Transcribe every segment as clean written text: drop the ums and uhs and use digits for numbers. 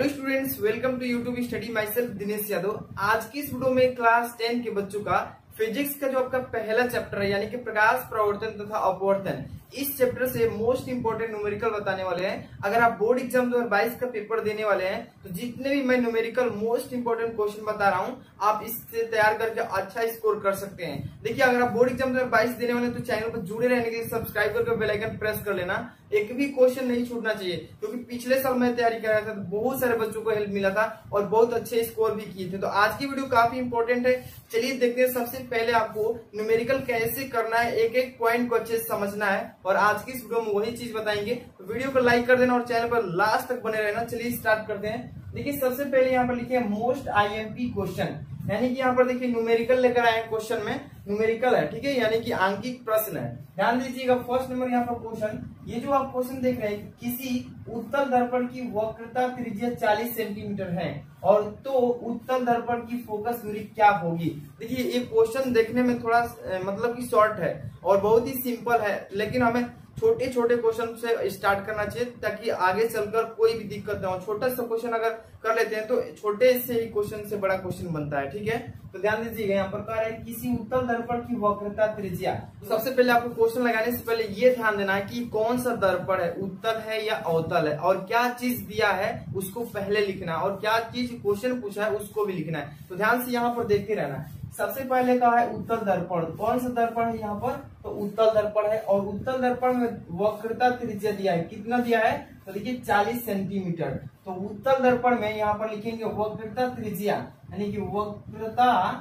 Hello students, welcome to YouTube study myself Dinesh Yadav. आज की इस वीडियो में क्लास 10 के बच्चों का फिजिक्स का जो आपका पहला चैप्टर है यानी कि प्रकाश प्रवर्तन तथा अपवर्तन, इस चैप्टर से मोस्ट इंपोर्टेंट न्यूमेरिकल बताने वाले हैं। अगर आप बोर्ड एग्जाम 2022 का पेपर देने वाले हैं तो जितने भी मैं न्यूमेरिकल मोस्ट इंपोर्टेंट क्वेश्चन बता रहा हूं, आप इससे तैयार करके अच्छा स्कोर कर सकते हैं। देखिए, अगर आप बोर्ड एग्जाम 2022 देने वाले हैं तो चैनल पर जुड़े रहने के लिए सब्सक्राइब करके बेल आइकन प्रेस कर लेना। एक भी क्वेश्चन नहीं छूटना चाहिए, क्योंकि पिछले साल मैं तैयारी कर रहा था तो बहुत सारे बच्चों को हेल्प मिला था और बहुत अच्छे स्कोर भी किए थे। तो आज की वीडियो काफी इंपॉर्टेंट है। चलिए देखते हैं। सबसे पहले आपको न्यूमेरिकल कैसे करना है, एक एक पॉइंट को अच्छे से समझना है और आज की इस वीडियो में वही चीज बताएंगे। तो वीडियो को लाइक कर देना और चैनल पर लास्ट तक बने रहना। चलिए स्टार्ट करते हैं। देखिए, सबसे पहले यहाँ पर लिखे मोस्ट आईएमपी क्वेश्चन, यानी कि यहाँ पर देखिए न्यूमेरिकल लेकर आए हैं। क्वेश्चन में न्यूमेरिकल है, ठीक है, यानी कि आंकिक प्रश्न है। ध्यान दीजिएगा, फर्स्ट नंबर यहाँ पर क्वेश्चन, ये जो आप क्वेश्चन देख रहे हैं, किसी उत्तल दर्पण की वक्रता त्रिज्या 40 सेंटीमीटर है और तो उत्तल दर्पण की फोकस दूरी क्या होगी। देखिए, ये क्वेश्चन देखने में थोड़ा मतलब कि शॉर्ट है और बहुत ही सिंपल है, लेकिन हमें छोटे छोटे क्वेश्चन से स्टार्ट करना चाहिए ताकि आगे चलकर कोई भी दिक्कत ना हो। छोटा सा क्वेश्चन अगर कर लेते हैं तो छोटे से ही क्वेश्चन से बड़ा क्वेश्चन बनता है, ठीक है। तो ध्यान दीजिएगा, यहाँ पर कह रहे हैं किसी उत्तल दर्पण की वक्रता त्रिज्या। सबसे पहले आपको क्वेश्चन लगाने से पहले ये ध्यान देना है कि कौन सा दर्पण है, उत्तल है या अवतल है, और क्या चीज दिया है उसको पहले लिखना है और क्या चीज क्वेश्चन पूछा है उसको भी लिखना है। तो ध्यान से यहाँ पर देखते रहना है। सबसे पहले कहा है उत्तल दर्पण, कौन सा दर्पण है यहाँ पर, तो उत्तल दर्पण है और उत्तल दर्पण में वक्रता त्रिज्या दिया है। कितना दिया है, तो देखिए 40 सेंटीमीटर। तो उत्तल दर्पण में यहाँ पर लिखेंगे वक्रता त्रिज्या, यानी कि वक्रता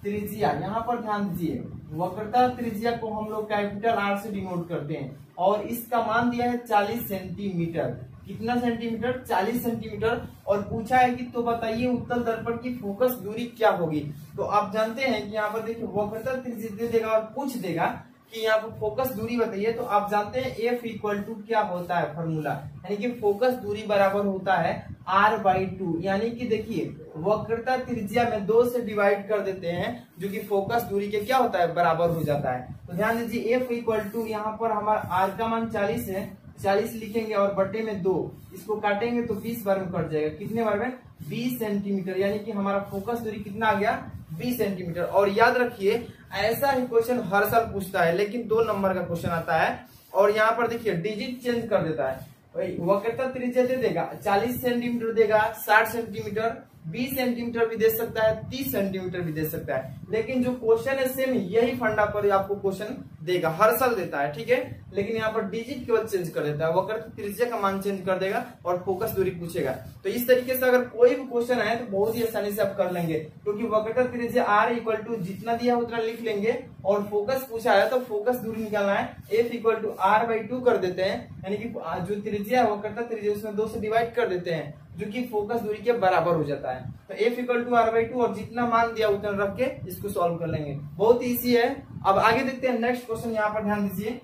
त्रिज्या। यहाँ पर ध्यान दीजिए, वक्रता त्रिज्या को हम लोग कैपिटल आर से डिनोट करते हैं और इसका मान दिया है 40 सेंटीमीटर। कितना सेंटीमीटर, 40 सेंटीमीटर। और पूछा है कि तो बताइए उत्तल दर्पण की फोकस दूरी क्या होगी। तो आप जानते हैं कि यहाँ पर देखिए वक्रता त्रिज्या दे देगा और पूछ देगा कि यहाँ पर फोकस दूरी बताइए। तो आप जानते हैं F इक्वल टू क्या होता है फॉर्मूला, यानी कि फोकस दूरी बराबर होता है R/2। यानी कि देखिए वक्रता त्रिज्या में 2 से डिवाइड कर देते हैं, जो कि फोकस दूरी के क्या होता है, बराबर हो जाता है। तो ध्यान दीजिए, F इक्वल टू यहाँ पर हमारा R का मान 40 है, 40 लिखेंगे और बटे में 2, इसको काटेंगे तो 20 बार में कट जाएगा। कितने बार में, 20 सेंटीमीटर। यानी कि हमारा फोकस दूरी कितना आ गया, 20 सेंटीमीटर। और याद रखिए, ऐसा ही क्वेश्चन हर साल पूछता है, लेकिन 2 नंबर का क्वेश्चन आता है और यहाँ पर देखिए डिजिट चेंज कर देता है। वक्रता त्रिज्या दे देगा 40 सेंटीमीटर देगा, 60 सेंटीमीटर, 20 सेंटीमीटर भी दे सकता है, 30 सेंटीमीटर भी दे सकता है। लेकिन जो क्वेश्चन है सेम यही फंडा पर आपको क्वेश्चन देगा, हर साल देता है, ठीक है। लेकिन यहाँ पर डिजिट केवल चेंज कर देता है, वक्रता त्रिज्या का मान चेंज कर देगा और फोकस दूरी पूछेगा। तो इस तरीके से अगर कोई भी क्वेश्चन आए तो बहुत ही आसानी से आप कर लेंगे, क्योंकि वक्रता त्रिज्या R इक्वल टू जितना दिया उतना लिख लेंगे और फोकस पूछा है तो फोकस दूरी निकालना है। F इक्वल टू R/2 कर देते हैं, यानी कि जो त्रिज्या है वक्रता त्रिज्या उसमें 2 से डिवाइड कर देते हैं, जो कि फोकस दूरी के बराबर हो जाता है। तो F इक्वल टू R/2 और जितना मान दिया उतना रख के इसको सॉल्व कर लेंगे। बहुत इजी है। अब आगे देखते हैं नेक्स्ट क्वेश्चन। यहाँ पर ध्यान दीजिए,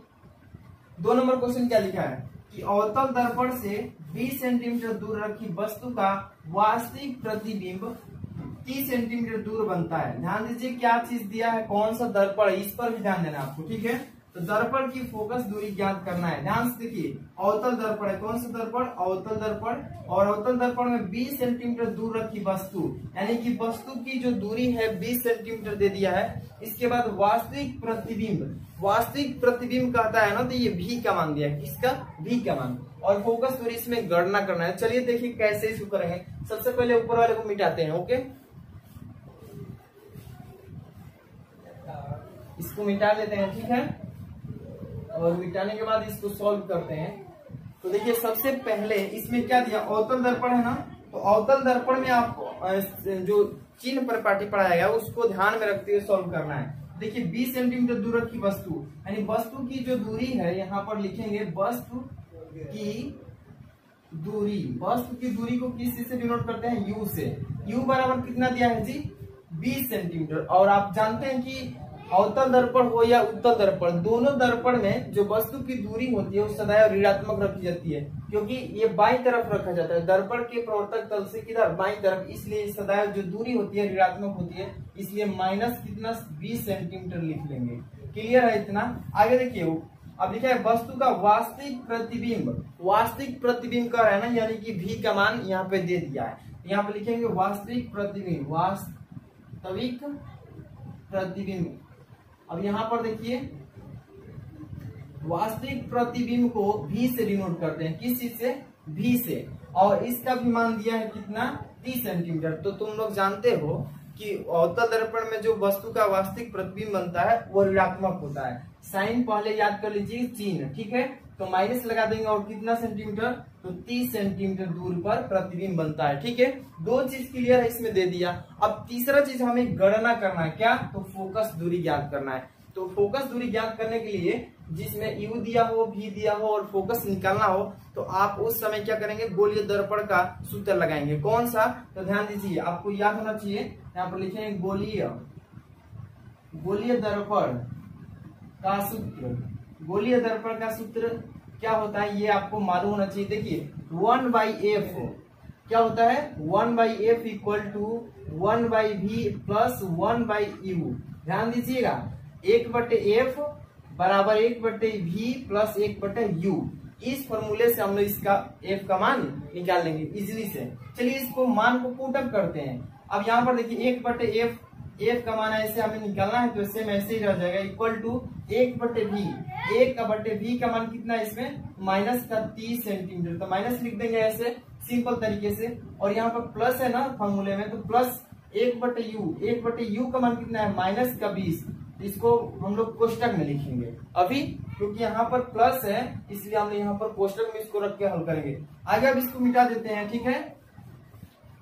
2 नंबर क्वेश्चन क्या लिखा है कि अवतल दर्पण से 20 सेंटीमीटर दूर रखी वस्तु का वास्तविक प्रतिबिंब 30 सेंटीमीटर दूर बनता है। ध्यान दीजिए क्या चीज दिया है, कौन सा दर्पण है, इस पर भी ध्यान देना आपको, ठीक है। तो दर्पण की फोकस दूरी ज्ञात करना है। ध्यान से देखिए, अवतल दर्पण है, कौन सा दर्पण, अवतल दर्पण, और अवतल दर्पण में 20 सेंटीमीटर दूर रखी वस्तु, यानी कि वस्तु की जो दूरी है 20 सेंटीमीटर दे दिया है। इसके बाद वास्तविक प्रतिबिंब, वास्तविक प्रतिबिंब कहता है ना, तो ये V का मान दिया है, किसका, V का मान, और फोकस दूरी इसमें गणना करना है। चलिए देखिए कैसे इसको करेंगे। सबसे पहले ऊपर वाले को मिटाते हैं, ओके, इसको मिटा लेते हैं, ठीक है। और मिटाने के बाद इसको सॉल्व करते हैं। तो देखिए सबसे पहले इसमें क्या दिया, अवतल दर्पण है ना, तो अवतल दर्पण में आपको जो चिन्ह पर पाठी पढ़ाया गया उसको ध्यान में रखते हुए सॉल्व करना है। देखिए 20 सेंटीमीटर दूर रखी वस्तु, यानी वस्तु की जो दूरी है, यहाँ पर लिखेंगे वस्तु की दूरी। वस्तु की दूरी को किस चीज से डिनोट करते हैं, U से। U बराबर कितना दिया है जी, 20 सेंटीमीटर। और आप जानते हैं कि अवतल दर्पण हो या उत्तल दर्पण, दोनों दर्पण में जो वस्तु की दूरी होती है वो सदैव ऋणात्मक रखी जाती है, क्योंकि ये बाईं तरफ रखा जाता है, दर्पण के प्रवर्तक तल से किधर, बाईं तरफ, इसलिए सदैव जो दूरी होती है ऋणात्मक होती है, इसलिए माइनस कितना, 20 सेंटीमीटर लिख लेंगे। क्लियर है इतना। आगे देखिए, अब लिखा है वस्तु का वास्तविक प्रतिबिंब कर है ना, यानी कि v का मान यहाँ पे दे दिया है। यहाँ पे लिखेंगे वास्तविक प्रतिबिंब। अब यहाँ पर देखिए वास्तविक प्रतिबिंब को v से डिनोट करते हैं, किस चीज से, v से, और इसका भी मान दिया है कितना, 30 सेंटीमीटर। तो तुम लोग जानते हो कि अवतल दर्पण में जो वस्तु का वास्तविक प्रतिबिंब बनता है वो ऋणात्मक होता है। साइन पहले याद कर लीजिए, चिन्ह, ठीक है, तो माइनस लगा देंगे और कितना सेंटीमीटर, तो 30 सेंटीमीटर दूर पर प्रतिबिंब बनता है। ठीक है, दो चीज क्लियर है, इसमें दे दिया। अब तीसरा चीज हमें गणना करना है, क्या, तो फोकस दूरी ज्ञात करना है। तो फोकस दूरी ज्ञात करने के लिए जिसमें u दिया हो, v दिया हो और फोकस निकालना हो, तो आप उस समय क्या करेंगे, गोलीय दर्पण का सूत्र लगाएंगे। कौन सा, तो ध्यान दीजिए, आपको याद होना चाहिए। यहाँ पर लिखेंगे गोलीय दर्पण का सूत्र। गोलीय दर्पण का सूत्र क्या होता है, ये आपको मालूम होना चाहिए। देखिए 1/f क्या होता है, 1/f equal to 1/v plus 1/u। ध्यान दीजिएगा, 1/f बराबर 1/v प्लस 1/u। इस फॉर्मूले से हम लोग इसका f का मान निकाल लेंगे इजिली से। चलिए इसको मान को पुट अप करते हैं। अब यहाँ पर देखिए 1/f, f का मान ऐसे हमें निकालना है, तो इससे ऐसे ही रह जाएगा, इक्वल टू 1/v। 1/v का मान कितना है इसमें, माइनस का 30 सेंटीमीटर, तो माइनस लिख देंगे ऐसे सिंपल तरीके से। और यहाँ पर प्लस है ना फॉर्मूले में, तो प्लस 1/u। 1/u का मान कितना है, माइनस का 20। इसको हम लोग कोष्टक में लिखेंगे अभी, क्योंकि यहाँ पर प्लस है, इसलिए हम यहाँ पर कोष्टक में इसको रख के हल करेंगे। आगे अब इसको मिटा देते हैं, ठीक है।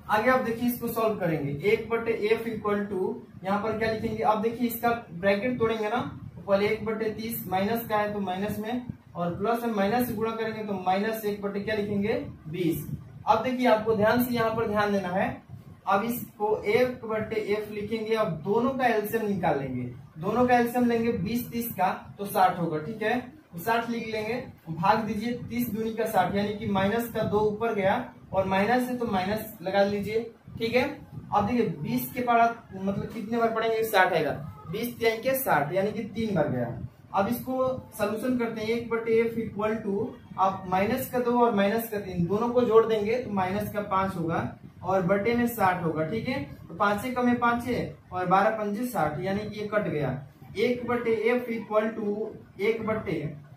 आगे आप देखिए इसको सॉल्व करेंगे। 1/f इक्वल टू यहाँ पर क्या लिखेंगे, अब देखिए इसका ब्रैकेट तोड़ेंगे ना, तो पहले 1/30 माइनस का है तो माइनस में, और प्लस में माइनस से गुणा करेंगे तो माइनस 1 क्या लिखेंगे, 20। अब देखिए आपको ध्यान से यहाँ पर ध्यान देना है। अब इसको 1/f लिखेंगे, अब दोनों का एलसीएम निकाल लेंगे। दोनों का एलसीएम लेंगे 20-30 का, तो 60 होगा, ठीक है। तो 60 लिख लेंगे, भाग दीजिए 30 दूनी का 60, यानी कि माइनस का 2 ऊपर गया और माइनस है तो माइनस लगा लीजिए, ठीक है। अब देखिए 20 के बाद मतलब कितने बार पढ़ेंगे, 60 आएगा, 20 3 के 60, यानी कि 3 बार गया। अब इसको सोल्यूशन करते हैं। 1/f इक्वल टू आप माइनस का 2 और माइनस का 3 दोनों को जोड़ देंगे तो माइनस का 5 होगा और बटे में 60 होगा, ठीक है। तो 5 से कम है 5 है और 12 पंजे 60, यानी कि ये कट गया। 1/f इक्वल टू 1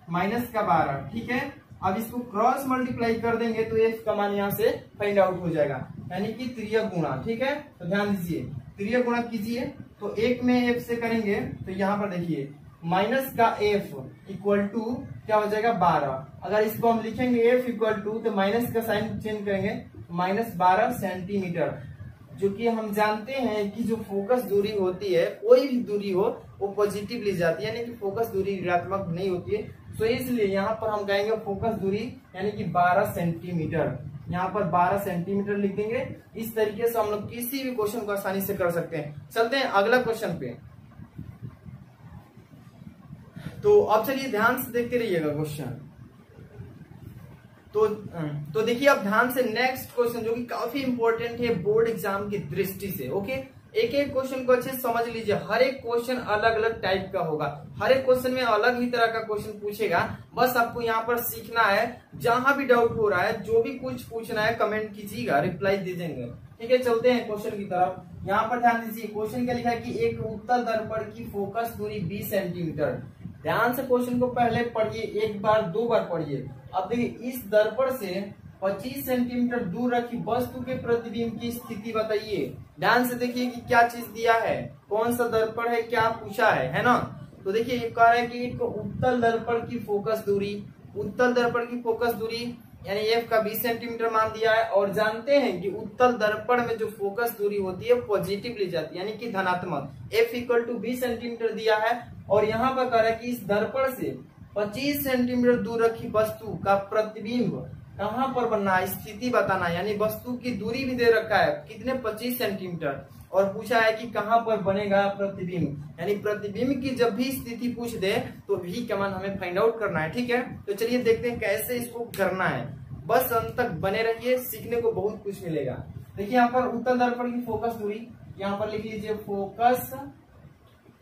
माइनस का 12, ठीक है। अब इसको क्रॉस मल्टीप्लाई कर देंगे तो f का मान यहाँ से फाइंड आउट हो जाएगा, यानी कि त्रियक गुणा, ठीक है। तो ध्यान दीजिए, त्रियक गुणा कीजिए, तो 1 में f से करेंगे तो यहाँ पर देखिए माइनस का f इक्वल टू क्या हो जाएगा, 12। अगर इसको हम लिखेंगे f इक्वल टू, तो माइनस का साइन चेंज करेंगे, -12 सेंटीमीटर, जो कि हम जानते हैं कि जो फोकस दूरी होती है, कोई भी दूरी हो वो पॉजिटिव ली जाती है, यानी कि फोकस दूरी ऋणात्मक नहीं होती है। तो इसलिए यहाँ पर हम कहेंगे फोकस दूरी यानी कि 12 सेंटीमीटर। यहाँ पर 12 सेंटीमीटर लिख देंगे। इस तरीके से हम लोग किसी भी क्वेश्चन को आसानी से कर सकते हैं। चलते हैं अगला क्वेश्चन पे। तो अब चलिए ध्यान से देखते रहिएगा क्वेश्चन। तो देखिए अब ध्यान से नेक्स्ट क्वेश्चन, जो कि काफी इंपॉर्टेंट है बोर्ड एग्जाम की दृष्टि से। ओके, एक एक क्वेश्चन को अच्छे से समझ लीजिए। हर एक क्वेश्चन अलग अलग टाइप का होगा, हर एक क्वेश्चन में अलग ही तरह का क्वेश्चन पूछेगा। बस आपको यहाँ पर सीखना है। जहां भी डाउट हो रहा है, जो भी कुछ पूछना है, कमेंट कीजिएगा, रिप्लाई दे देंगे, ठीक है। चलते हैं क्वेश्चन की तरफ। यहाँ पर ध्यान दीजिए, क्वेश्चन क्या लिखा है कि एक उत्तल दर्पण की फोकस दूरी 20 सेंटीमीटर। ध्यान से क्वेश्चन को पहले पढ़िए, एक बार 2 बार पढ़िए। अब देखिए, इस दर्पण से 25 सेंटीमीटर दूर रखी वस्तु के प्रतिबिंब की स्थिति बताइए। ध्यान से देखिए कि क्या चीज दिया है, कौन सा दर्पण है, क्या पूछा है ना। तो देखिए ये कह रहा है कि एक उत्तल दर्पण की फोकस दूरी, उत्तल दर्पण की फोकस दूरी यानी f का 20 सेंटीमीटर मान दिया है। और जानते हैं कि उत्तल दर्पण में जो फोकस दूरी होती है पॉजिटिव ली जाती है, यानी कि धनात्मक। f इक्वल टू 20 सेंटीमीटर दिया है और यहाँ पर कह रहा है कि इस दर्पण से 25 सेंटीमीटर दूर रखी वस्तु का प्रतिबिंब कहाँ पर बनना है, स्थिति बताना, यानी वस्तु की दूरी भी दे रखा है कितने, 25 सेंटीमीटर, और पूछा है कि कहाँ पर बनेगा प्रतिबिंब। यानी प्रतिबिंब की जब भी स्थिति पूछ दे तो v का मान हमें फाइंड आउट करना है, ठीक है। तो चलिए देखते हैं कैसे इसको करना है। बस अंत तक बने रहिए, सीखने को बहुत कुछ मिलेगा। देखिए यहाँ पर उत्तल दर्पण की फोकस दूरी, यहाँ पर लिख लीजिए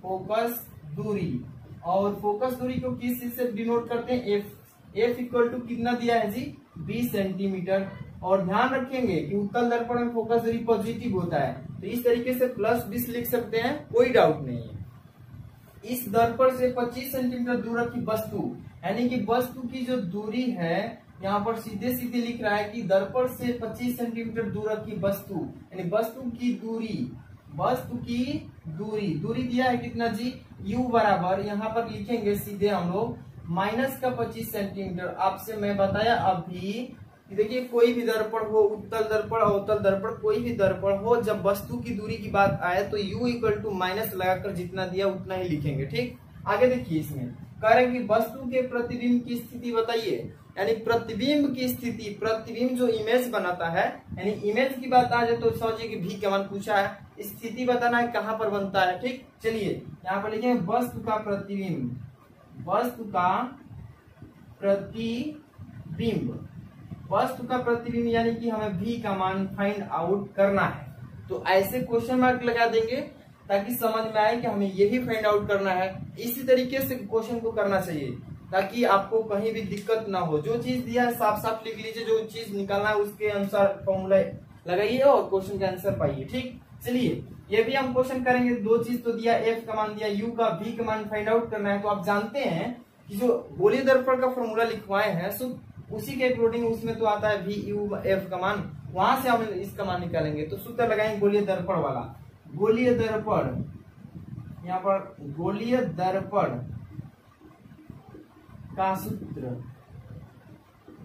फोकस दूरी। और फोकस दूरी को किस चीज से डिनोट करते हैं, एफ। एफ इक्वल टू कितना दिया है जी, 20 सेंटीमीटर। और ध्यान रखेंगे कि उत्तल दर्पण में फोकस दूरी पॉजिटिव होता है, तो इस तरीके से +20 लिख सकते हैं, कोई डाउट नहीं है। इस दर्पण से 25 सेंटीमीटर दूर की वस्तु, यानी कि वस्तु की जो दूरी है, यहाँ पर सीधे सीधे लिख रहा है कि दर्पण से 25 सेंटीमीटर दूर की वस्तु, यानी वस्तु की दूरी दिया है कितना जी, u बराबर, यहाँ पर लिखेंगे सीधे हम लोग -25 सेंटीमीटर। आपसे मैं बताया अभी, देखिए कोई भी दर्पण हो, उत्तल दर्पण, अवतल दर्पण, कोई भी दर्पण हो, जब वस्तु की दूरी की बात आए तो u इक्वल टू माइनस लगाकर जितना दिया उतना ही लिखेंगे। ठीक, आगे देखिए, इसमें कह रहे हैं कि वस्तु के प्रतिबिंब की स्थिति बताइए, यानी प्रतिबिंब की स्थिति, प्रतिबिंब जो इमेज बनाता है, यानी इमेज की बात आ जाए तो समझिए कि भी का मान पूछा है, स्थिति बताना है कहाँ पर बनता है। ठीक, चलिए यहाँ पर लिखेंगे वस्तु का प्रतिबिंब, वस्तु का प्रतिबिंब यानी कि हमें भी का मान फाइंड आउट करना है। तो ऐसे क्वेश्चन मार्क लगा देंगे ताकि समझ में आए कि हमें यही फाइंड आउट करना है। इसी तरीके से क्वेश्चन को करना चाहिए ताकि आपको कहीं भी दिक्कत ना हो। जो चीज दिया है साफ साफ लिख लीजिए, जो चीज निकालना है उसके अनुसार फॉर्मूला लगाइए और क्वेश्चन का आंसर पाइए। ठीक, चलिए ये भी हम क्वेश्चन करेंगे। दो चीज तो दिया, एफ का मान दिया, यू का भी का मान फाइंड आउट करना है। तो आप जानते हैं कि जो गोलीय दर्पण का फॉर्मूला लिखवाए हैं सो उसी के अकॉर्डिंग उसमें तो आता है वी यू एफ का मान, वहां से हम इसका मान निकालेंगे। तो सूत्र लगाएंगे गोलीय दर्पण वाला, गोलीय दर्पण, यहाँ पर गोलीय दर्पण का सूत्र।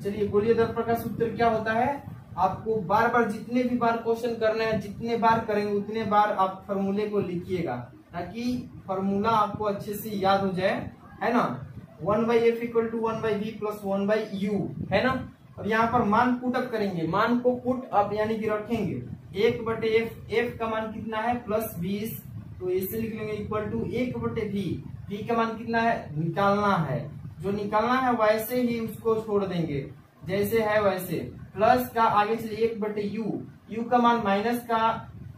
चलिए गोलीय दर्पण का सूत्र क्या होता है, आपको बार बार जितने भी बार क्वेश्चन करने हैं, जितने बार करेंगे उतने बार आप फॉर्मूले को लिखिएगा ताकि फॉर्मूला आपको अच्छे से याद हो जाए, है ना। 1/f equal to 1/v plus 1/u, है ना। और यहाँ पर मान पुट अप करेंगे, मान को पुट अप यानी कि रखेंगे 1/f, f का मान कितना है +20, तो इसे लिख लेंगे इक्वल टू 1/v, v का मान कितना है निकालना है, जो निकालना है वैसे ही उसको छोड़ देंगे जैसे है वैसे। प्लस का आगे चलिए 1/u, u का मान माइनस का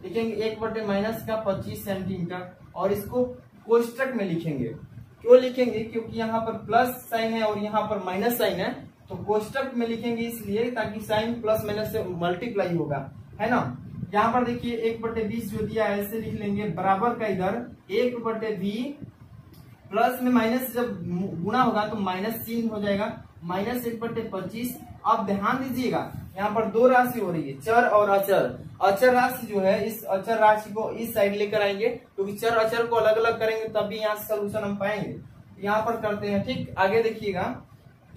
लिखेंगे 1/-25 सेंटीमीटर, और इसको कोष्टक में लिखेंगे। क्यों लिखेंगे, क्योंकि यहाँ पर प्लस साइन है और यहाँ पर माइनस साइन है, तो कोष्टक में लिखेंगे इसलिए ताकि साइन प्लस माइनस से मल्टीप्लाई होगा, है ना। यहाँ पर देखिए 1/20 जो दिया है ऐसे लिख लेंगे, बराबर का इधर 1/v, प्लस में माइनस जब गुणा होगा तो माइनस चिन्ह हो जाएगा, -1/25। अब ध्यान दीजिएगा यहाँ पर दो राशि हो रही है, चर और अचर। अचर राशि जो है, इस अचर राशि को इस साइड लेकर आएंगे, क्योंकि चर अचर को अलग अलग करेंगे तभी यहाँ से सोल्यूशन हम पाएंगे। यहाँ पर करते हैं। ठीक, आगे देखिएगा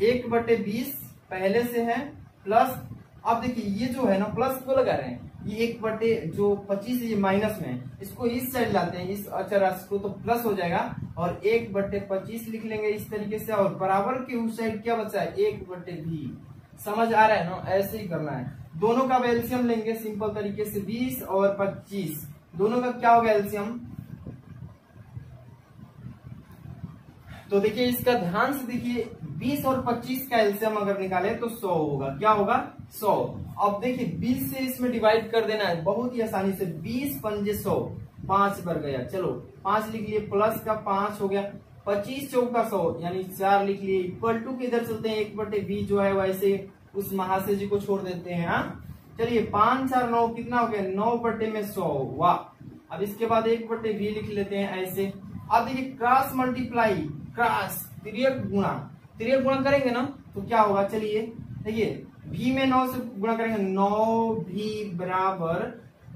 1/20 पहले से है, प्लस अब देखिए ये जो है ना प्लस को लगा रहे हैं, ये 1/25 ये माइनस में, इसको इस साइड लाते हैं इस अचर राशि को, तो प्लस हो जाएगा और 1/25 लिख लेंगे इस तरीके से, और बराबर के उस साइड क्या बचा है 1/v। समझ आ रहा है ना, ऐसे ही करना है। दोनों का एलसीएम लेंगे सिंपल तरीके से, 20 और 25, दोनों का क्या होगा एलसीएम। तो देखिए इसका ध्यान से देखिए, 20 और 25 का एलसीएम अगर निकाले तो 100 होगा। क्या होगा 100। अब देखिए 20 से इसमें डिवाइड कर देना है बहुत ही आसानी से, 20 पंजे 100, 5 बढ़ गया, चलो 5 लिख लिए, प्लस का 5 हो गया, 25 चौका 100 यानी 4 लिख लिए, इक्वल टू के इधर चलते हैं 1/v जो है वैसे उस महाशय जी को छोड़ देते हैं। हाँ चलिए 5 4 9 कितना हो गया 9/100, वाह। अब इसके बाद 1/v लिख लेते हैं ऐसे। अब देखिए क्रॉस मल्टीप्लाई, क्रॉस तिर्यक गुणा करेंगे ना तो क्या होगा, चलिए देखिए v में 9 से गुणा करेंगे, 9v बराबर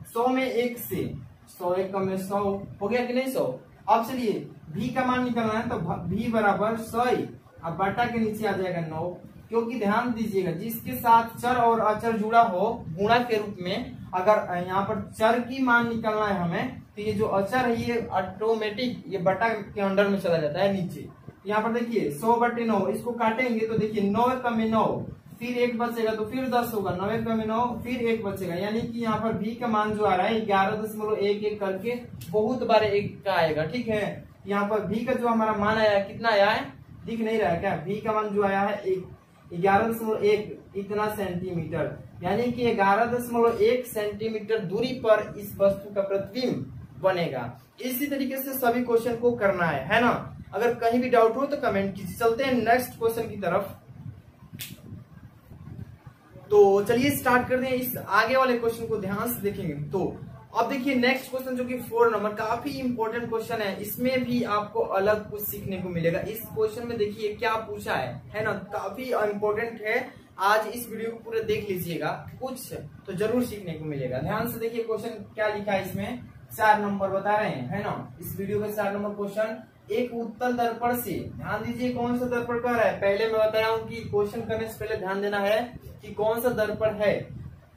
100 में 1 से 100, 1 में 100 हो गया कि नहीं 100। अब चलिए v का मान निकालना है तो v बराबर 100, अब बटा के नीचे आ जाएगा 9, क्योंकि ध्यान दीजिएगा जिसके साथ चर और अचर जुड़ा हो गुणा के रूप में, अगर यहाँ पर चर की मान निकालना है हमें तो ये जो अचर है ये ऑटोमेटिक ये बटा के अंडर में चला जाता है नीचे। यहाँ पर देखिए 100/9, इसको काटेंगे तो देखिए 9 में 9, फिर 1 बचेगा तो फिर 10 होगा, 9 में 9 फिर 1 बचेगा, यानी कि यहाँ पर v का मान जो आ रहा है 11.11 करके बहुत बार 1 का आएगा। ठीक है, यहाँ पर v का जो हमारा मान आया कितना आया है दिख नहीं रहा है क्या, v का मान जो आया है 11.1 इतना सेंटीमीटर, यानी कि 11.1 सेंटीमीटर दूरी पर इस वस्तु का प्रतिबिंब बनेगा। इसी तरीके से सभी क्वेश्चन को करना है ना। अगर कहीं भी डाउट हो तो कमेंट कीजिए। चलते हैं नेक्स्ट क्वेश्चन की तरफ। तो चलिए स्टार्ट करते हैं। इस आगे वाले क्वेश्चन को ध्यान से देखेंगे तो अब देखिए नेक्स्ट क्वेश्चन जो कि 4 नंबर, काफी इंपॉर्टेंट क्वेश्चन है। इसमें भी आपको अलग कुछ सीखने को मिलेगा। इस क्वेश्चन में देखिए क्या पूछा है ना, काफी इंपॉर्टेंट है। आज इस वीडियो को पूरा देख लीजिएगा, कुछ तो जरूर सीखने को मिलेगा। ध्यान से देखिए क्वेश्चन क्या लिखा है इसमें, 4 नंबर बता रहे हैं, है ना। इस वीडियो में 4 नंबर क्वेश्चन, एक उत्तल दर्पण से, ध्यान दीजिए कौन सा दर्पण कह रहा है। पहले मैं बताया हूँ कि क्वेश्चन करने से पहले ध्यान देना है कि कौन सा दर्पण है।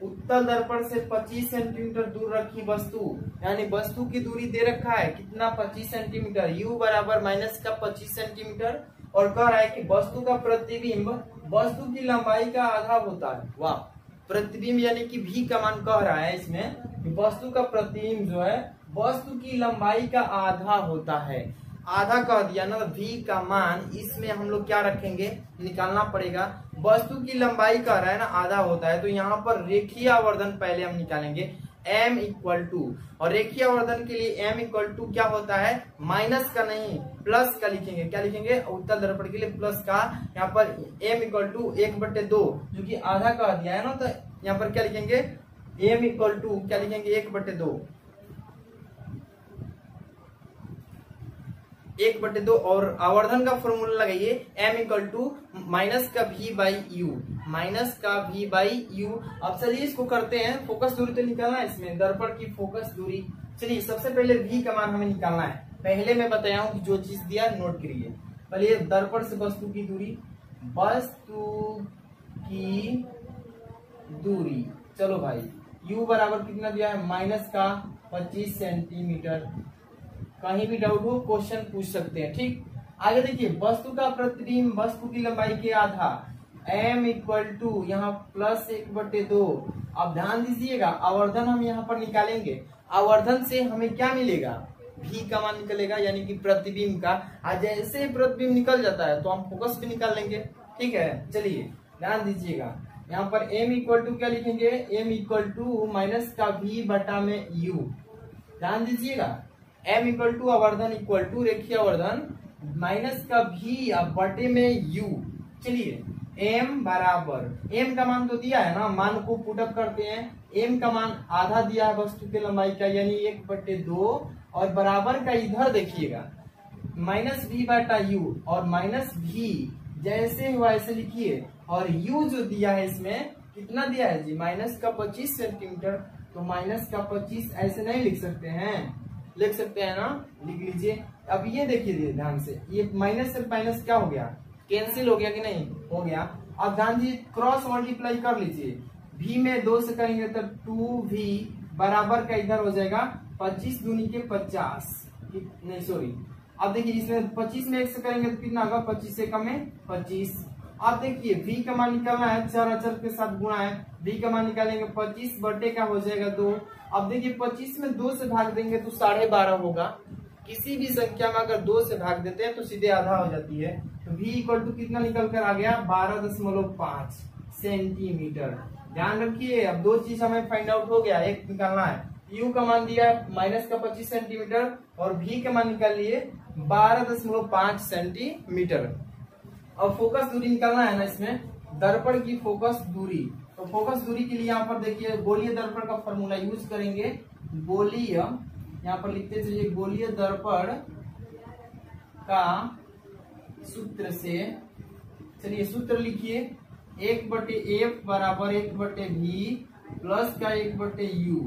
उत्तल दर्पण से 25 सेंटीमीटर दूर रखी वस्तु, यानी वस्तु की दूरी दे रखा है कितना, 25 सेंटीमीटर। u बराबर माइनस का 25 सेंटीमीटर, और कह रहा है कि वस्तु का प्रतिबिंब वस्तु की लंबाई का आधा होता है। वाह, प्रतिबिंब यानी कि v का मान कह रहा है इसमें कि वस्तु का प्रतिबिंब जो है वस्तु की लंबाई का आधा होता है। आधा कह दिया ना, v का मान इसमें हम लोग क्या रखेंगे, निकालना पड़ेगा। वस्तु की लंबाई कह रहा है ना आधा होता है, तो यहाँ पर रेखीय आवर्धन पहले हम निकालेंगे m इक्वल टू, और रेखीय आवर्धन के लिए m इक्वल टू क्या होता है, माइनस का नहीं प्लस का लिखेंगे। क्या लिखेंगे, उत्तल दर्पण के लिए प्लस का। यहाँ पर m इक्वल टू 1/2 जो कि आधा कह दिया है ना, तो यहाँ पर क्या लिखेंगे, m इक्वल टू क्या लिखेंगे, 1/2 1/2, और आवर्धन का फॉर्मूला लगाइए m इक्वल टू माइनस का v बाई यू, माइनस का v बाई यू। अब चलिए इसको करते हैं, फोकस दूरी तो निकालना है इसमें, दर्पण की फोकस दूरी। चलिए सबसे पहले v का मान हमें निकालना है। पहले मैं बताया हूँ कि जो चीज दिया नोट करिए। पहले दर्पण से वस्तु की दूरी, वस्तु की दूरी, चलो भाई u बराबर कितना दिया है, माइनस का 25 सेंटीमीटर। कहीं भी डाउट हो क्वेश्चन पूछ सकते हैं, ठीक। आगे देखिए वस्तु का प्रतिबिंब वस्तु की लंबाई के आधा, m इक्वल टू यहाँ प्लस 1/2। अब ध्यान दीजिएगा आवर्धन हम यहाँ पर निकालेंगे। आवर्धन से हमें क्या मिलेगा, v का मान निकलेगा, यानी कि प्रतिबिंब का। आज जैसे ही प्रतिबिंब निकल जाता है तो हम फोकस भी निकाल लेंगे, ठीक है। चलिए ध्यान दीजिएगा, यहाँ पर m इक्वल टू क्या लिखेंगे, m इक्वल टू माइनस का v बटा में u। ध्यान दीजिएगा m इक्वल टू आवर्धन इक्वल टू रेखीय आवर्धन माइनस का v बटे में u। चलिए m बराबर, m का मान तो दिया है ना, मान को पुटअप करते हैं। m का मान आधा दिया है वस्तु की लंबाई का, यानी 1/2, और बराबर का इधर देखिएगा माइनस v बटा u, और माइनस v जैसे हुआ ऐसे लिखिए, और u जो दिया है इसमें कितना दिया है जी, माइनस का 25 सेंटीमीटर। तो माइनस का 25 ऐसे नहीं लिख सकते हैं, लिख सकते हैं ना, लिख लीजिए। अब ये देखिए ध्यान से, ये माइनस से माइनस क्या हो गया, कैंसिल हो गया कि नहीं, हो गया। अब ध्यान दीजिए क्रॉस मल्टीप्लाई कर लीजिए, v में 2 से करेंगे तो 2v बराबर का इधर हो जाएगा 25 दूनी के 50, नहीं सॉरी। अब देखिए इसमें 25 में 1 से करेंगे तो कितना होगा, 25 से कम है 25। अब देखिए v का मान निकालना है, चार अचर के साथ गुणा है, v का मान निकालेंगे 25 बटे का हो जाएगा 2। अब देखिए 25 में 2 से भाग देंगे तो 12.5 होगा। किसी भी संख्या में अगर 2 से भाग देते हैं तो सीधे आधा हो जाती है। तो v इक्वल टू कितना निकल कर आ गया, 12.5 सेंटीमीटर। ध्यान रखिए अब दो चीज हमें फाइंड आउट हो गया, एक निकालना है, u का मान दिया माइनस का 25 सेंटीमीटर, और v का मान निकाल लिए 12.5 सेंटीमीटर। अब फोकस दूरी निकालना है ना इसमें, दर्पण की फोकस दूरी। तो फोकस दूरी के लिए यहाँ पर देखिए गोलीय दर्पण का फॉर्मूला यूज करेंगे। गोलीय, यहाँ पर लिखते चलिए, गोलीय दर्पण का सूत्र से, चलिए सूत्र लिखिए, 1/f बराबर 1/v प्लस का 1/u।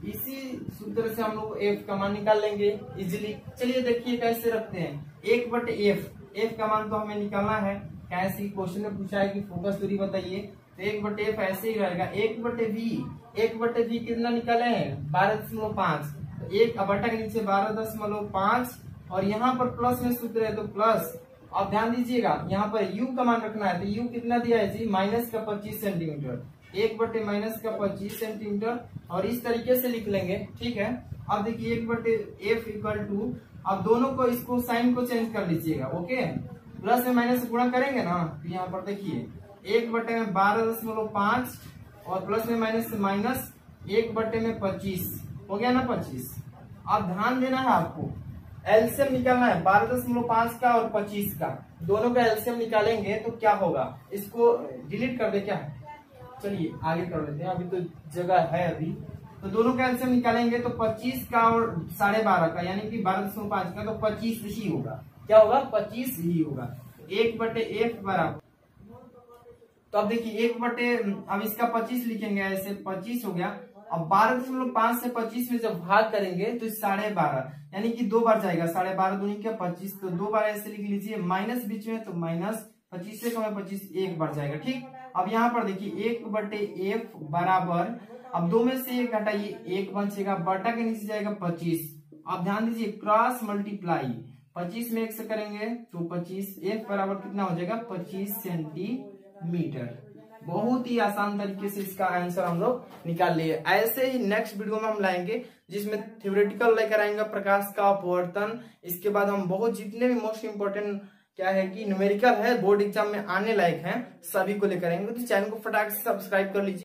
इसी सूत्र से हम लोग f का मान निकाल लेंगे इजिली। चलिए देखिए कैसे रखते हैं, 1/f, f का मान तो हमें निकालना है। कैसे क्वेश्चन में पूछा है कि फोकस दूरी बताइए, तो 1/f ऐसे ही रहेगा। 1/v कितना निकाले हैं, 12.5, तो 1 बटा के नीचे 12.5, और यहाँ पर प्लस में सूत्र है तो प्लस। अब ध्यान दीजिएगा यहाँ पर u का मान रखना है, तो u कितना दिया है जी, माइनस का 25 सेंटीमीटर, 1/-25 सेंटीमीटर, और इस तरीके से लिख लेंगे, ठीक है। अब देखिए 1/f इक्वल टू, अब दोनों को इसको साइन को चेंज कर लीजिएगा, ओके। प्लस में माइनस से गुणा करेंगे ना, तो यहाँ पर देखिए 1/12.5, और प्लस में माइनस से माइनस 1/25 हो गया ना 25। अब ध्यान देना है आपको, एलसीएम निकालना है 12.5 का और 25 का, दोनों का एलसीएम निकालेंगे तो क्या होगा। इसको डिलीट कर दे क्या, चलिए आगे कर लेते हैं, अभी तो जगह है अभी। तो दोनों का एलसीएम निकालेंगे तो 25 का और 12.5 का यानी कि 12.5 का, तो 25 ही होगा। क्या होगा, 25 ही होगा। 1/f बराबर, तो अब देखिए 1/, अब इसका 25 लिखेंगे, ऐसे 25 हो गया। अब 12.5 से 25 में जब भाग करेंगे तो 12.5 यानी कि 2 बार जाएगा, 12.5 दूनी क्या 25, तो 2 बार ऐसे लिख लीजिए, माइनस बीच में, तो माइनस 25 से कम है 25, 1 बार जाएगा। ठीक, अब यहाँ पर देखिए 1/f बराबर, अब 2 में से 1 घटाइए, 1 बचेगा, बटा के नीचे जाएगा 25। अब ध्यान दीजिए क्रॉस मल्टीप्लाई 25 में 1 से करेंगे तो 25, f बराबर कितना हो जाएगा 25 सेंटीमीटर। बहुत ही आसान तरीके से इसका आंसर हम लोग निकाल लिए। ऐसे ही नेक्स्ट वीडियो में हम लाएंगे जिसमें थ्योरेटिकल लेकर आएंगे प्रकाश का अपवर्तन। इसके बाद हम बहुत जितने भी मोस्ट इंपोर्टेंट क्या है कि न्यूमेरिकल है बोर्ड एग्जाम में आने लायक हैं सभी को लेकर आएंगे। तो चैनल को फटाक से सब्सक्राइब कर लीजिए।